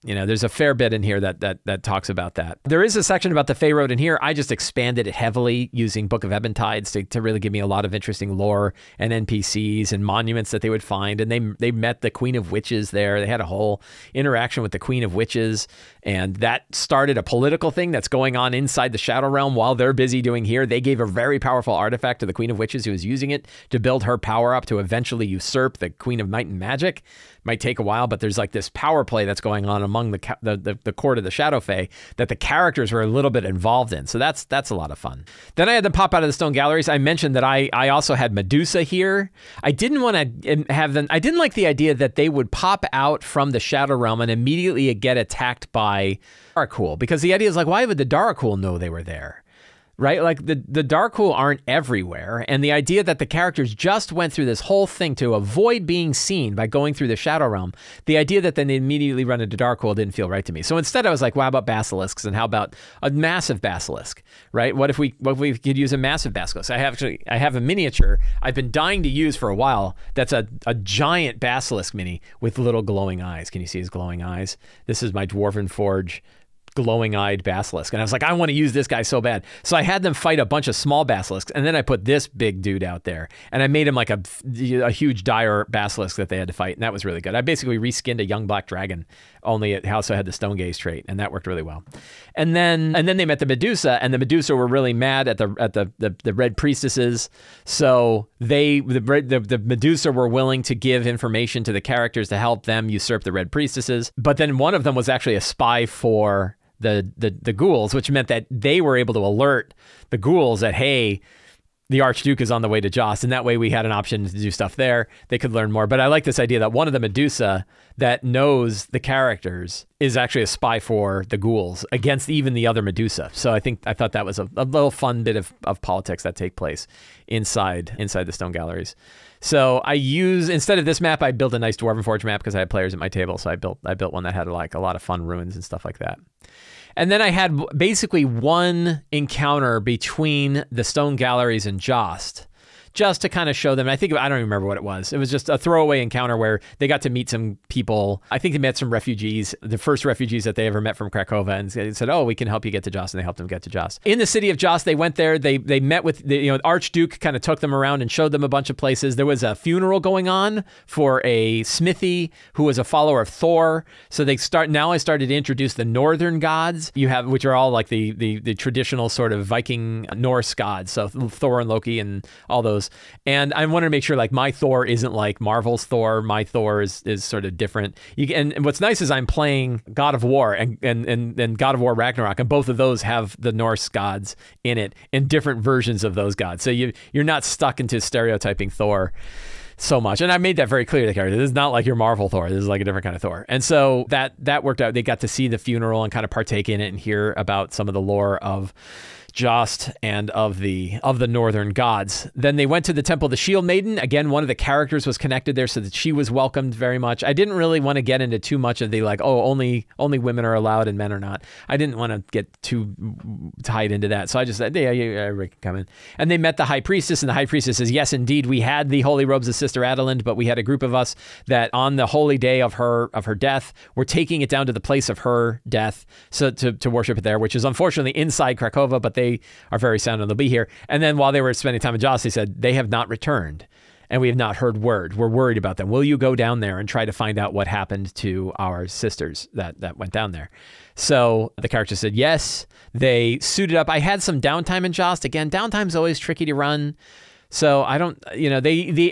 There's a fair bit in here that talks about that. There is a section about the Fey Road in here. I just expanded it heavily using Book of Ebontides to really give me a lot of interesting lore and NPCs and monuments that they would find. And they met the Queen of Witches there. They had a whole interaction with the Queen of Witches, and that started a political thing that's going on inside the Shadow Realm while they're busy doing here. They gave a very powerful artifact to the Queen of Witches, who was using it to build her power up to eventually usurp the Queen of Might and Magic. Might take a while, but there's like this power play that's going on among the court of the Shadow Fae that the characters were a little bit involved in. So that's a lot of fun. Then I had them pop out of the stone galleries. I mentioned that I also had Medusa here. I didn't want to have them. I didn't like the idea that they would pop out from the Shadow Realm and immediately get attacked by Darkhool, because the idea is like, why would the Darkhool know they were there? Right? Like the Darkhool aren't everywhere. And the idea that the characters just went through this whole thing to avoid being seen by going through the Shadow Realm, the idea that then they immediately run into Darkhool didn't feel right to me. So instead I was like, well, how about basilisks? And how about a massive basilisk, right? What if we could use a massive basilisk? I have a miniature I've been dying to use for a while. That's a giant basilisk mini with little glowing eyes. Can you see his glowing eyes? This is my Dwarven Forge glowing-eyed basilisk. And I was like, I want to use this guy so bad. So I had them fight a bunch of small basilisks, and then I put this big dude out there, and I made him like a huge dire basilisk that they had to fight, and that was really good. I basically reskinned a young black dragon, only it also had the stone gaze trait, and that worked really well. And then they met the Medusa, and the Medusa were really mad at the red priestesses. So the Medusa were willing to give information to the characters to help them usurp the red priestesses. But then one of them was actually a spy for the ghouls, which meant that they were able to alert the ghouls that, hey, the Archduke is on the way to Jost, and that way we had an option to do stuff there. They could learn more. But I like this idea that one of the Medusa that knows the characters is actually a spy for the ghouls against even the other Medusa. So I thought that was a little fun bit of politics that take place inside the stone galleries. So instead of this map, I built a nice Dwarven Forge map because I had players at my table. So I built one that had like a lot of fun ruins and stuff like that. And then I had basically one encounter between the stone galleries and Jost, just to kind of show them. I don't even remember what it was. It was just a throwaway encounter where they got to meet some people. I think they met some refugees, the first refugees that they ever met from Cracovia, and they said, oh, we can help you get to Jost, and they helped them get to Jost. In the city of Jost, they went there. They met with the Archduke, kind of took them around and showed them a bunch of places. There was a funeral going on for a smithy who was a follower of Thor. So I started to introduce the northern gods, which are all like the traditional sort of Viking Norse gods. So Thor and Loki and all those. And I wanted to make sure like my Thor isn't like Marvel's Thor. My Thor is sort of different. And what's nice is I'm playing God of War and God of War Ragnarok, and both of those have the Norse gods in it in different versions of those gods. So you're not stuck into stereotyping Thor so much. And I made that very clear to the character. This is not like your Marvel Thor. This is like a different kind of Thor. And so that worked out. They got to see the funeral and kind of partake in it and hear about some of the lore of Jost and of the northern gods. Then they went to the Temple of the Shield Maiden. Again, one of the characters was connected there so that she was welcomed very much. I didn't really want to get into too much of the like, oh, only women are allowed and men are not. I didn't want to get too tied into that. So I just said, yeah, everybody can come in. And they met the high priestess, and the high priestess says, yes, indeed, we had the holy robes of Sister Adelind, but we had a group of us that on the holy day of her death, we're taking it down to the place of her death so to worship it there, which is unfortunately inside Krakowa, but they are very sound and they'll be here. And then while they were spending time with Jost, they said, they have not returned and we have not heard word. We're worried about them. Will you go down there and try to find out what happened to our sisters that went down there? So the character said yes. They suited up. I had some downtime in Jost. Again, downtime's always tricky to run. So I don't,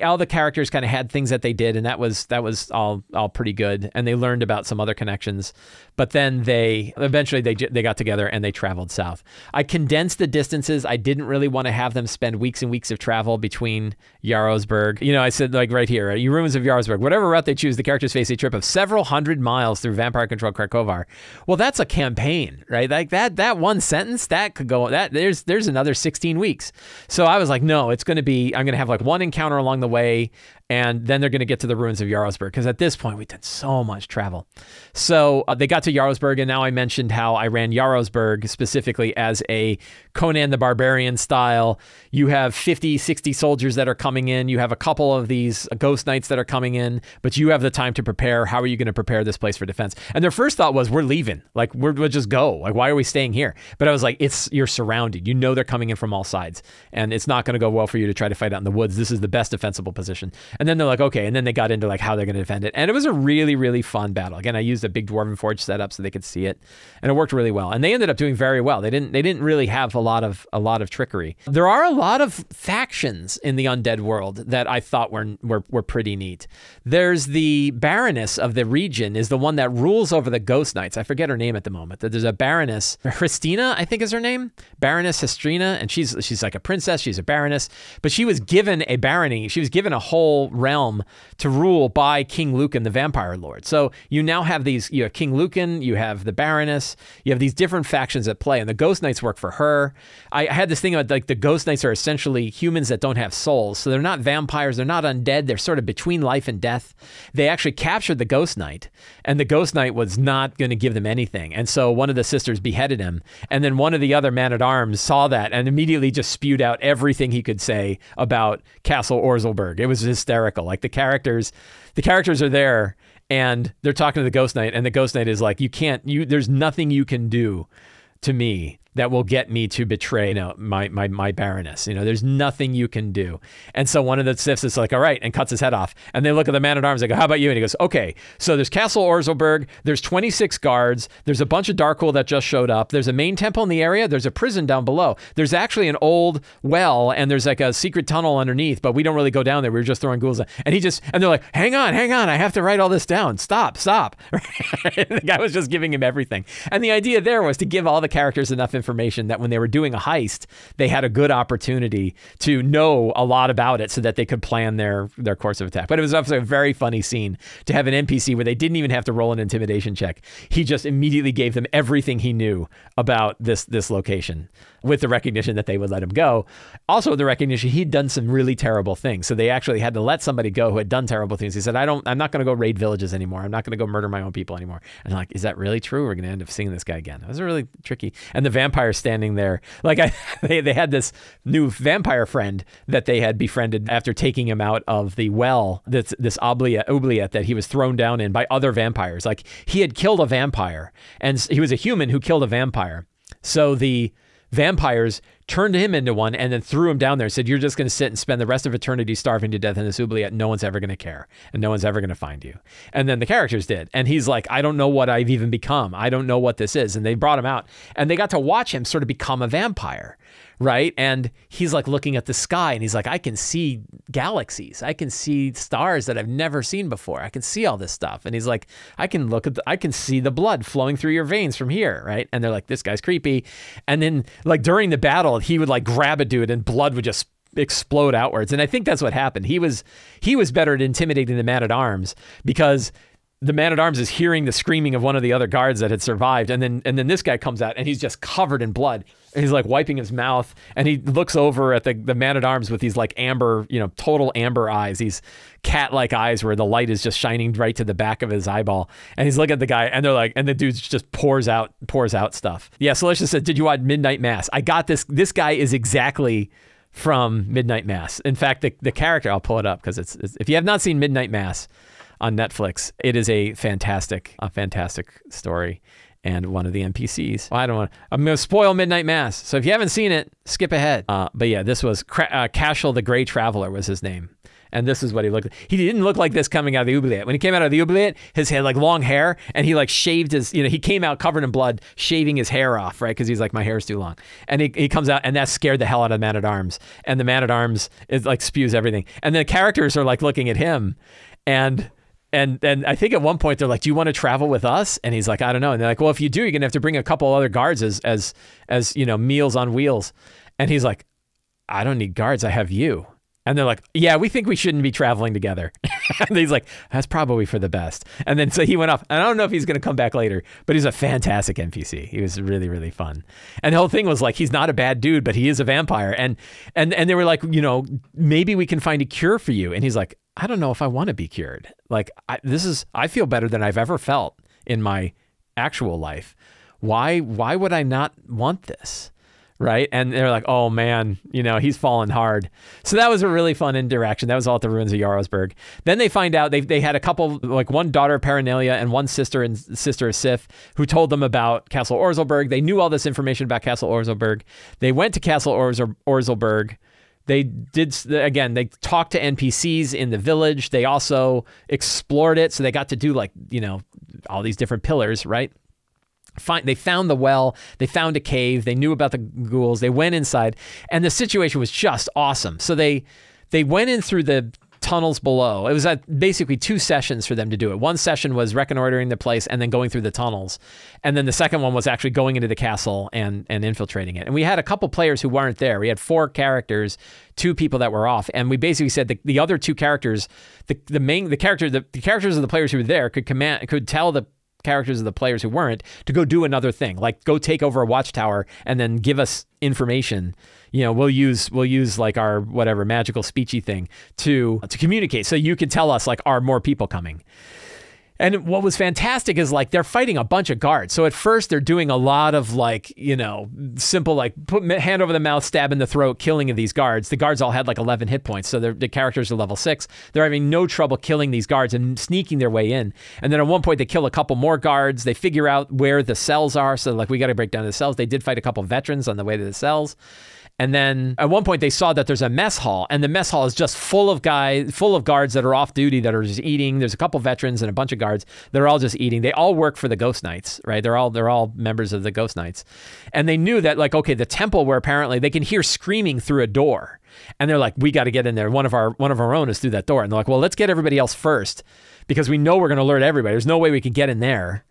all the characters kind of had things that they did, and that was all pretty good. And they learned about some other connections, but then they eventually got together and they traveled south. I condensed the distances. I didn't really want to have them spend weeks and weeks of travel between Jarlsberg. I said like right here, ruins of Jarlsberg. Whatever route they choose, the characters face a trip of several hundred miles through vampire-controlled Krakowa. Well, that's a campaign, right? Like that one sentence that could go. There's another 16 weeks. So I was like, no, it's going to be. I'm going to have like one encounter along the way, and then they're going to get to the ruins of Jarlsberg, because at this point, we've done so much travel. So they got to Jarlsberg, and now I mentioned how I ran Jarlsberg specifically as a Conan the Barbarian style. You have 50, 60 soldiers that are coming in. You have a couple of these ghost knights that are coming in, but you have the time to prepare. How are you going to prepare this place for defense? And their first thought was, we're leaving. Like, we'll just go. Like, why are we staying here? But I was like, you're surrounded. They're coming in from all sides, and it's not going to go well for you to try to fight out in the woods. This is the best defensible position. And then they're like, okay. And then they got into like how they're going to defend it. And it was a really, really fun battle. Again, I used a big Dwarven Forge setup so they could see it, and it worked really well. And they ended up doing very well. They didn't really have a lot of trickery. There are a lot of factions in the undead world that I thought were pretty neat. There's the Baroness of the region is the one that rules over the Ghost Knights. I forget her name at the moment. There's a Baroness, Hristina, I think is her name, Baroness Histrina, and she's like a princess. She's a Baroness, but she was given a barony. She was given a whole realm to rule by King Lucan, the Vampire Lord. So you now have you have King Lucan, you have the Baroness, you have these different factions at play, and the Ghost Knights work for her. I had this thing about like the Ghost Knights are essentially humans that don't have souls. So they're not vampires, they're not undead, they're sort of between life and death. They actually captured the Ghost Knight, and the Ghost Knight was not going to give them anything. And so one of the sisters beheaded him, and then one of the other man-at-arms saw that and immediately just spewed out everything he could say about Castle Orzelberg. It was hysterical. Like the characters are there, and they're talking to the Ghost Knight, and the Ghost Knight is like, there's nothing you can do to me that will get me to betray my Baroness. There's nothing you can do. And so one of the Siths is like, all right, and cuts his head off. And they look at the man-at-arms, they go, how about you? And he goes, okay, so there's Castle Orzelberg, there's 26 guards, there's a bunch of Darkwool that just showed up, there's a main temple in the area, there's a prison down below, there's actually an old well, and there's like a secret tunnel underneath, but we don't really go down there, we were just throwing ghouls. And they're like, hang on, I have to write all this down, stop. The guy was just giving him everything. And the idea there was to give all the characters enough information that when they were doing a heist, they had a good opportunity to know a lot about it so that they could plan their course of attack. But it was also a very funny scene to have an NPC where they didn't even have to roll an intimidation check. He just immediately gave them everything he knew about this location, with the recognition that they would let him go. Also, the recognition he'd done some really terrible things. So they actually had to let somebody go who had done terrible things. He said, I'm not going to go raid villages anymore. I'm not going to go murder my own people anymore. And I'm like, is that really true? We're going to end up seeing this guy again. It was really tricky. And the vampire standing there, like they had this new vampire friend that they had befriended after taking him out of the well, this oubliette that he was thrown down in by other vampires. Like he had killed a vampire, and he was a human who killed a vampire. So the vampires turned him into one and then threw him down there and said, you're just going to sit and spend the rest of eternity starving to death in this oubliette. No one's ever going to care, and no one's ever going to find you. And then the characters did. And he's like, I don't know what I've even become. I don't know what this is. And they brought him out, and they got to watch him sort of become a vampire, right? And he's like looking at the sky, and he's like, I can see galaxies. I can see stars that I've never seen before. I can see all this stuff. And he's like, I can see the blood flowing through your veins from here, right? And they're like, this guy's creepy. And then like during the battle, he would like grab a dude and blood would just explode outwards. And I think that's what happened. He was better at intimidating the man-at-arms because the man-at-arms is hearing the screaming of one of the other guards that had survived, and then this guy comes out and he's just covered in blood, and he's like wiping his mouth, and he looks over at the man-at-arms with these like amber, total amber eyes, these cat-like eyes where the light is just shining right to the back of his eyeball, and he's looking at the guy, and they're like, and the dude just pours out stuff. Yeah, so let's just say, did you watch Midnight Mass? I got this. This guy is exactly from Midnight Mass. In fact, the character, I'll pull it up because it's if you have not seen Midnight Mass on Netflix, it is a fantastic story. And one of the NPCs. Well, I'm going to spoil Midnight Mass. So if you haven't seen it, skip ahead. But yeah, this was Cashel the Grey Traveler was his name. And this is what he looked like. He didn't look like this coming out of the oubliette. When he came out of the oubliette, his head like long hair, and he like shaved his, he came out covered in blood, shaving his hair off, right? Because he's like, my hair's too long. And he comes out, and that scared the hell out of the Man-at-Arms. And the Man-at-Arms is like spews everything. And the characters are like looking at him, and I think at one point they're like, do you want to travel with us? And he's like, I don't know. And they're like, well, if you do, you're going to have to bring a couple other guards as meals on wheels. And he's like, I don't need guards. I have you. And they're like, yeah, we think we shouldn't be traveling together. And he's like, that's probably for the best. And then so he went off. And I don't know if he's going to come back later, but he's a fantastic NPC. He was really, really fun. And the whole thing was like, he's not a bad dude, but he is a vampire. And they were like, maybe we can find a cure for you. And he's like, I don't know if I want to be cured. Like, I feel better than I've ever felt in my actual life. Why would I not want this? Right. And they're like, oh man, he's fallen hard. So that was a really fun interaction. That was all at the ruins of Jarlsberg. Then they find out they had a couple, like one daughter of Paranelia and one sister of Sif, who told them about Castle Orzelberg. They knew all this information about Castle Orzelberg. They went to Castle Orzelberg. They talked to NPCs in the village. They also explored it. So they got to do like, all these different pillars, right? They found the well, they found a cave, they knew about the ghouls, they went inside, and the situation was just awesome. So they went in through the tunnels below. It was basically 2 sessions for them to do it. One session was reconnoitering the place and then going through the tunnels. And then the second one was actually going into the castle and infiltrating it. And we had a couple players who weren't there. We had 4 characters, 2 people that were off. And we basically said the other 2 characters, the characters of the players who were there could tell the characters of the players who weren't to go do another thing, like go take over a watchtower and then give us information. We'll use like our whatever magical speechy thing to communicate, so you can tell us like, are more people coming? And what was fantastic is like they're fighting a bunch of guards. So at first they're doing a lot of like, simple like put hand over the mouth, stab in the throat, killing of these guards. The guards all had like 11 hit points. So the characters are level 6. They're having no trouble killing these guards and sneaking their way in. And then at one point they kill a couple more guards. They figure out where the cells are. So like, we got to break down the cells. They did fight a couple veterans on the way to the cells. And then at one point they saw that there's a mess hall, and the mess hall is just full of guards that are off duty that are just eating. There's a couple veterans and a bunch of guards that are all just eating. They all work for the Ghost Knights, right? They're all members of the Ghost Knights. And they knew that like, okay, the temple where apparently they can hear screaming through a door. And they're like, we got to get in there. One of our own is through that door. And they're like, well, let's get everybody else first, because we know we're going to alert everybody. There's no way we could get in there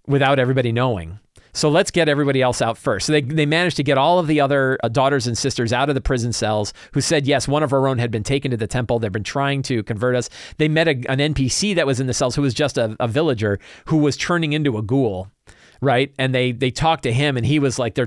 without everybody knowing. So let's get everybody else out first. So they managed to get all of the other daughters and sisters out of the prison cells, who said, yes, one of our own had been taken to the temple. They've been trying to convert us. They met an NPC that was in the cells who was just a villager who was turning into a ghoul, right? And they talked to him, and he was like, they're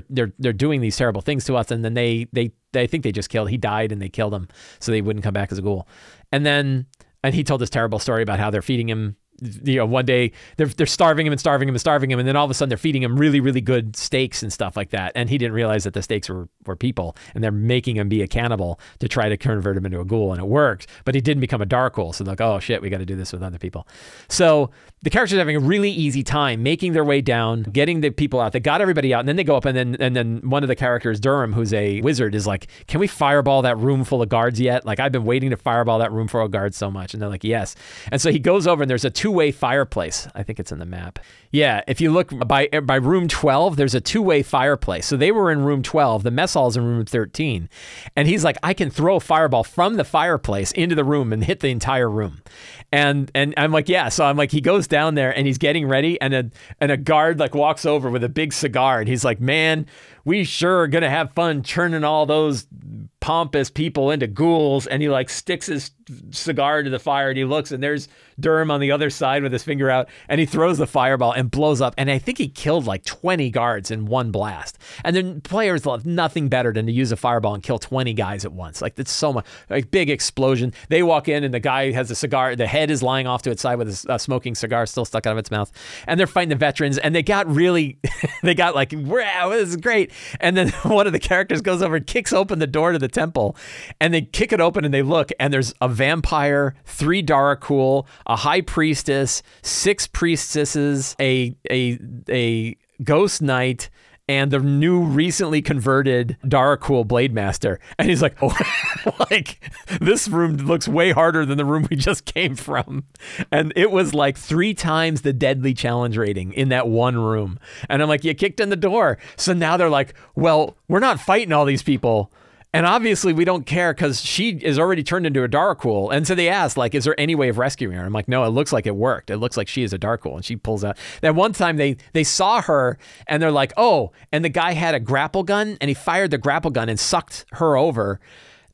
doing these terrible things to us. And then they think they just he died, and they killed him so they wouldn't come back as a ghoul. And he told this terrible story about how they're feeding him. One day they're starving him, and then all of a sudden they're feeding him really, really good steaks and stuff like that. And he didn't realize that the steaks were people, and they're making him be a cannibal to try to convert him into a ghoul, and it worked, but he didn't become a dark ghoul. So they're like, oh shit, we got to do this with other people. So the characters are having a really easy time making their way down, getting the people out. They got everybody out, and then they go up, and then one of the characters, Durham, who's a wizard, is like, can we fireball that room full of guards yet? Like, I've been waiting to fireball that room full of guards so much. And they're like, yes. And so he goes over, and there's a 2-way fireplace. I think it's in the map. Yeah, if you look by room 12, there's a 2-way fireplace. So they were in room 12. The mess hall is in room 13. And he's like, I can throw a fireball from the fireplace into the room and hit the entire room. And I'm like, yeah. So I'm like, he goes down there and he's getting ready, and a guard like walks over with a big cigar, and he's like, man, we sure are going to have fun churning all those pompous people into ghouls. And he like sticks his cigar into the fire and he looks and there's Durham on the other side with his finger out and he throws the fireball and blows up. And I think he killed like 20 guards in one blast. And then players love nothing better than to use a fireball and kill 20 guys at once. Like that's so much, like big explosion. They walk in and the guy has a cigar. The head is lying off to its side with a smoking cigar still stuck out of its mouth. And they're fighting the veterans and they got really, they got like, wow, this is great. And then one of the characters goes over and kicks open the door to the temple and they kick it open and they look and there's a vampire, 3 Daracool, a high priestess, 6 priestesses, a ghost knight, and the new recently converted Daracool Blade Master. And he's like, oh, like this room looks way harder than the room we just came from. And it was like 3 times the deadly challenge rating in that one room. And I'm like, you kicked in the door. So now they're like, well, we're not fighting all these people. And obviously we don't care because she is already turned into a Daracool. And so they asked, like, is there any way of rescuing her? I'm like, no, it looks like it worked. It looks like she is a Daracool. And she pulls out. That one time they saw her and they're like, oh, and the guy had a grapple gun and he fired the grapple gun and sucked her over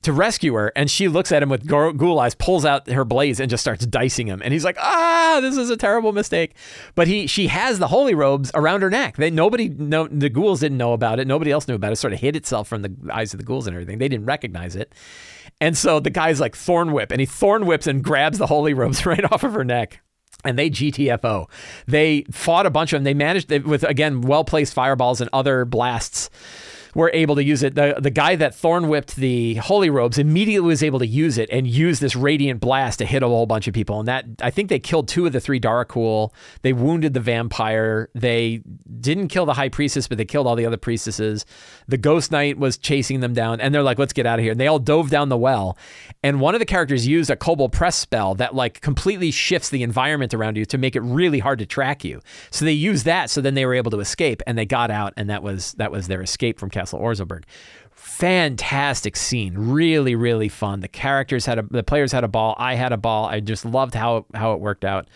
to rescue her. And she looks at him with ghoul eyes, pulls out her blades and just starts dicing him. And he's like, this is a terrible mistake. But she has the holy robes around her neck. The ghouls didn't know about it. Nobody else knew about it. It sort of hid itself from the eyes of the ghouls and everything. They didn't recognize it. And so the guy's like thorn whip and he thorn whips and grabs the holy robes right off of her neck. And they GTFO. They fought a bunch of them. They managed, with, again, well-placed fireballs and other blasts, were able to use it. The guy that thorn whipped the holy robes immediately was able to use it and use this radiant blast to hit a whole bunch of people. And that, I think they killed 2 of the 3 Daracool. They wounded the vampire. They didn't kill the high priestess, but they killed all the other priestesses. The ghost knight was chasing them down and they're like, let's get out of here. And they all dove down the well. And one of the characters used a Kobold Press spell that like completely shifts the environment around you to make it really hard to track you. So they used that. So then they were able to escape and they got out and that was their escape from Castle Orzelburg. Fantastic scene. Really, really fun. The players had a ball. I had a ball. I just loved how it worked out.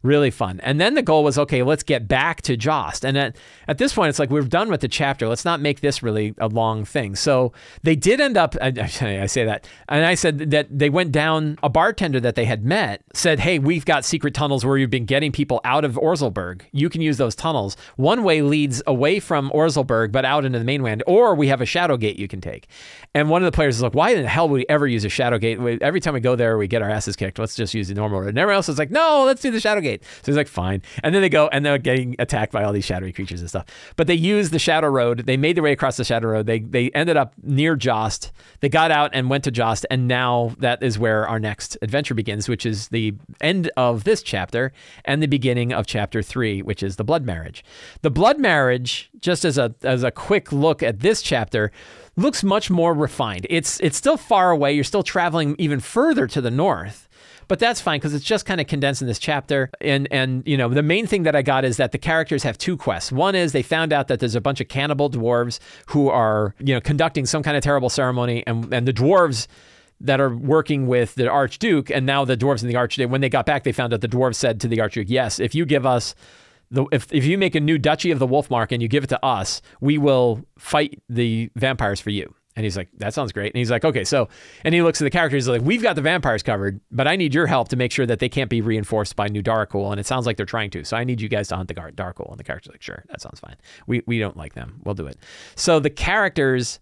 Really fun. And then the goal was, okay, let's get back to Jost. And at this point, it's like, we're done with the chapter. Let's not make this really a long thing. So they did end up, I say that, and I said that they went down, a bartender that they had met said, hey, we've got secret tunnels where you've been getting people out of Orzelburg. You can use those tunnels. One way leads away from Orzelburg, but out into the mainland, or we have a shadow gate you can take. And one of the players is like, why in the hell would we ever use a shadow gate? Every time we go there, we get our asses kicked. Let's just use the normal road. And everyone else is like, no, let's do the shadow gate. So he's like, fine. And then they go and they're getting attacked by all these shadowy creatures and stuff. But they used the shadow road. They made their way across the shadow road. They ended up near Jost. They got out and went to Jost. And now that is where our next adventure begins, which is the end of this chapter and the beginning of chapter 3, which is the blood marriage. The blood marriage, just as a quick look at this chapter, looks much more refined. It's still far away. You're still traveling even further to the north. But that's fine because it's just kind of condensed in this chapter. And you know, the main thing that I got is that the characters have 2 quests. One is they found out that there's a bunch of cannibal dwarves who are, you know, conducting some kind of terrible ceremony, and the dwarves that are working with the Archduke, and now the dwarves and the Archduke, when they got back, they found out the dwarves said to the Archduke, yes, if you give us if you make a new duchy of the Wolfmark and you give it to us, we will fight the vampires for you. And he's like, that sounds great. And he's like, okay, so, and he looks at the characters, he's like, we've got the vampires covered, but I need your help to make sure that they can't be reinforced by new Daracool. And it sounds like they're trying to. So I need you guys to hunt the Daracool. And the character's like, sure, that sounds fine. We don't like them. We'll do it. So the characters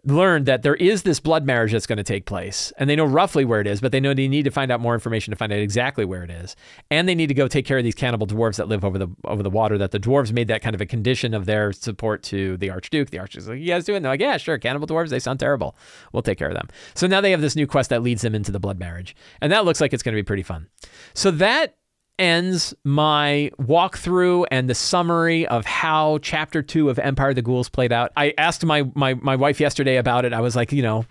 learned that there is this blood marriage that's going to take place, and they know roughly where it is, but they know they need to find out more information to find out exactly where it is, and they need to go take care of these cannibal dwarves that live over the water. That the dwarves made that kind of a condition of their support to the Archduke. The Archduke's like, you guys do it? And they're like, yeah, sure. Cannibal dwarves, they sound terrible. We'll take care of them. So now they have this new quest that leads them into the blood marriage, and that looks like it's going to be pretty fun. So that ends my walkthrough and the summary of how chapter 2 of Empire of the Ghouls played out. I asked my wife yesterday about it. I was like, you know,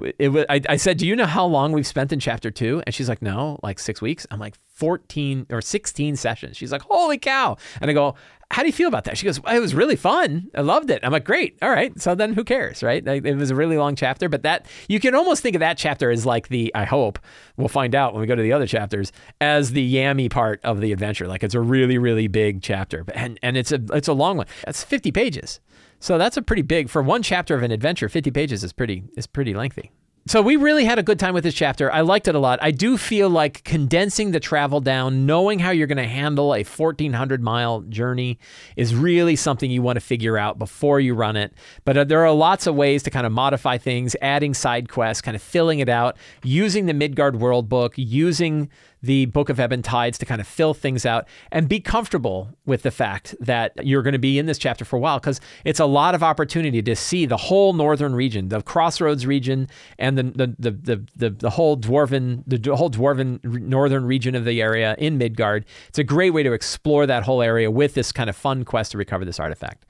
I said, do you know how long we've spent in chapter 2? And she's like, no, like 6 weeks. I'm like, 14 or 16 sessions. She's like, holy cow. And I go, how do you feel about that? She goes, well, it was really fun. I loved it. I'm like, great. All right. So then who cares, right? Like, it was a really long chapter, but that you can almost think of that chapter as like I hope we'll find out when we go to the other chapters, as the yammy part of the adventure. Like it's a really, really big chapter, and it's a long one. That's 50 pages. So that's a pretty big, for one chapter of an adventure, 50 pages is pretty lengthy. So we really had a good time with this chapter. I liked it a lot. I do feel like condensing the travel down, knowing how you're going to handle a 1,400-mile journey is really something you want to figure out before you run it. But there are lots of ways to kind of modify things, adding side quests, kind of filling it out, using the Midgard World book, using the Book of Ebb and Tides to kind of fill things out, and be comfortable with the fact that you're going to be in this chapter for a while, because it's a lot of opportunity to see the whole northern region, the Crossroads region, and the whole dwarven northern region of the area in Midgard. It's a great way to explore that whole area with this kind of fun quest to recover this artifact.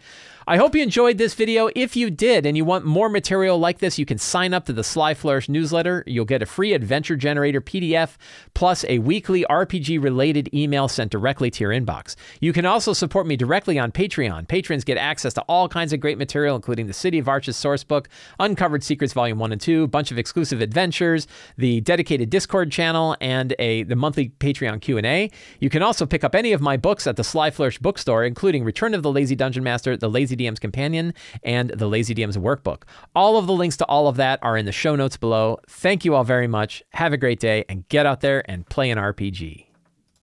I hope you enjoyed this video. If you did and you want more material like this, you can sign up to the Sly Flourish newsletter. You'll get a free adventure generator PDF plus a weekly RPG-related email sent directly to your inbox. You can also support me directly on Patreon. Patrons get access to all kinds of great material, including the City of Arches sourcebook, Uncovered Secrets Volume 1 and 2, a bunch of exclusive adventures, the dedicated Discord channel, and the monthly Patreon Q&A. You can also pick up any of my books at the Sly Flourish bookstore, including Return of the Lazy Dungeon Master, The Lazy DM's Companion, and the Lazy DM's Workbook. All of the links to all of that are in the show notes below. Thank you all very much. Have a great day, and get out there and play an RPG.